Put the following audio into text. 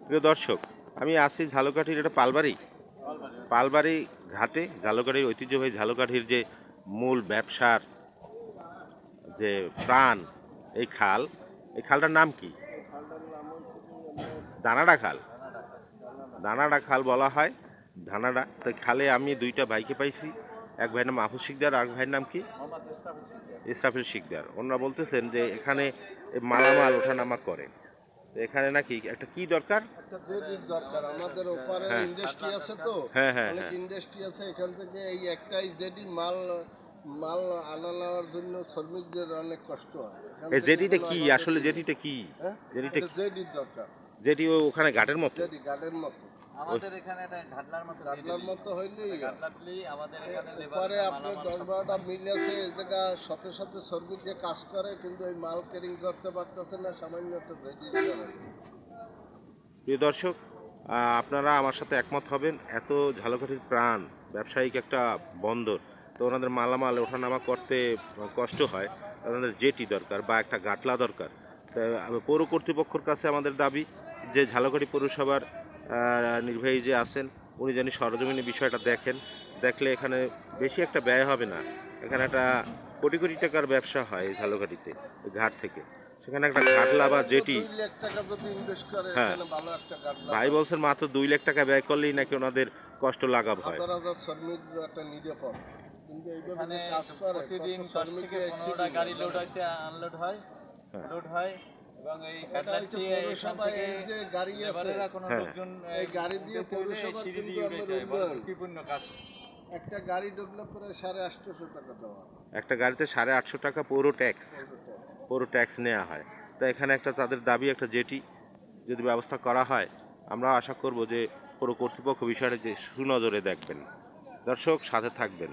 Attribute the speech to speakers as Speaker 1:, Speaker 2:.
Speaker 1: প্রিয় দর্শক, আমি আছি ঝালকাঠির এটা পালবাড়ি পালবাড়ি ঘাটে। ঝালকাঠির ঐতিহ্যবাহী ঝালকাঠির যে মূল ব্যবসার যে প্রাণ, এই খাল, এই খালটার নাম কি? দানাডা খাল। দানাডা খাল বলা হয়। ধানাডা তো খালে আমি দুইটা ভাইকে পাইছি। এক ভাইয়ের নাম মাহফুজ শিকদার, আর এক ভাইয়ের নাম কি? ইসরাফিল শিকদার। ওনারা বলতেছেন যে এখানে মালামাল ওঠানামা করে। তো এখানে নাকি একটা কি দরকার?
Speaker 2: একটা জেটির দরকার। আমাদের ওপারে
Speaker 1: হ্যাঁ
Speaker 2: ইন্ডাস্ট্রি আছে তো,
Speaker 1: হ্যাঁ হ্যাঁ
Speaker 2: অনেক
Speaker 1: হ্যাঁ।
Speaker 2: ইন্ডাস্ট্রি আছে। এখান থেকে এই একটাই জেটি মাল মাল আনা নেওয়ার জন্য শ্রমিকদের অনেক কষ্ট হয়। এখান
Speaker 1: এই
Speaker 2: থেকে
Speaker 1: জেটিটা
Speaker 2: কোনো
Speaker 1: কি
Speaker 2: আমাদের
Speaker 1: আসলে? জেটিটা কি?
Speaker 2: হ্যাঁ,
Speaker 1: জেটিটা
Speaker 2: এটা জেটির দরকার।
Speaker 1: জেটি ওখানে ঘাটের মতো?
Speaker 2: জেটি গার্ডের মতো,
Speaker 3: আমাদের এখানে একটা ঘাটলার মতো
Speaker 2: গার্ডলার মতো হইলেই
Speaker 3: ঘাটলা দিলেই আমাদের এখানে
Speaker 2: ওপারে আপনার 10-12টা মিল আছে। এই জায়গা শত শত শ্রমিককে কাজ করে, কিন্তু এই মাল ক্যারিং করতে পারতেছে না, সামান্য একটা জেটির কারণে।
Speaker 1: প্রিয় দর্শক, আপনারা আমার সাথে একমত হবেন। এত ঝালকাঠির প্রাণ, ব্যবসায়িক একটা বন্দর, তো ওনাদের মালামাল ওঠানামা করতে কষ্ট হয়। ওনাদের জেটি দরকার বা একটা গাটলা দরকার। তা পৌর কর্তৃপক্ষের কাছে আমাদের দাবি যে ঝালকাঠি পৌরসভার নির্বাহী যে আছেন, উনি যেন সরজমিনে বিষয়টা দেখেন। দেখলে এখানে বেশি একটা ব্যয় হবে না। এখানে একটা কোটি কোটি টাকার ব্যবসা হয় এই ঝালকাঠিতে, ওই ঘাট থেকে। সেখানে একটা ঘাটলা বা জেটি।
Speaker 2: 2 লাখ টাকা যদি ইনভেস্ট করে,
Speaker 1: হ্যাঁ,
Speaker 2: এখানে ভালো একটা গার্ডলার
Speaker 1: ভাই বলছেন মাত্র 2 লাখ টাকা ব্যয় করলেই নাকি ওনাদের কষ্ট লাঘব হয়।
Speaker 2: হাজার হাজার শ্রমিক একটা নিরাপদ, কিন্তু এইভাবে
Speaker 3: এখানে
Speaker 2: যে কাজ করে
Speaker 3: প্রতিদিন
Speaker 2: কত
Speaker 3: 10
Speaker 2: শ্রমিককে
Speaker 3: থেকে 15টা গাড়ি লোড
Speaker 2: accident
Speaker 3: হইতে আনলোড হয়,
Speaker 1: হ্যাঁ।
Speaker 3: লোড হয় এবং এই
Speaker 2: এটা
Speaker 3: ঘাটলাটি
Speaker 2: হচ্ছে
Speaker 3: এখান
Speaker 2: পৌরসভায়
Speaker 3: থেকে
Speaker 2: এই যে গাড়ি আছে,
Speaker 3: লেবারেরা কোনো
Speaker 1: হ্যাঁ।
Speaker 3: লোকজন
Speaker 2: এই গাড়ি দিয়ে
Speaker 3: উঠাইতে হইলে
Speaker 2: পৌরসভার
Speaker 3: সিঁড়ি
Speaker 2: কিন্তু
Speaker 3: দিয়ে
Speaker 2: আমাদের
Speaker 3: উঠাইতে হয়, বড়
Speaker 2: উন্নয়ন।
Speaker 3: ঝুঁকিপূর্ণ কাজ।
Speaker 2: একটা গাড়ি ঢুকলে পরে 850 টাকা দেওয়া।
Speaker 1: একটা গাড়িতে 850 টাকা পৌর ট্যাক্স, পৌর ট্যাক্স নেওয়া হয়। তো এখানে একটা তাদের দাবি একটা জেটি যদি ব্যবস্থা করা হয়, আমরা আশা করব যে পৌর কর্তৃপক্ষ বিষয়টা যে সুনজরে দেখবেন। দর্শক সাথে থাকবেন।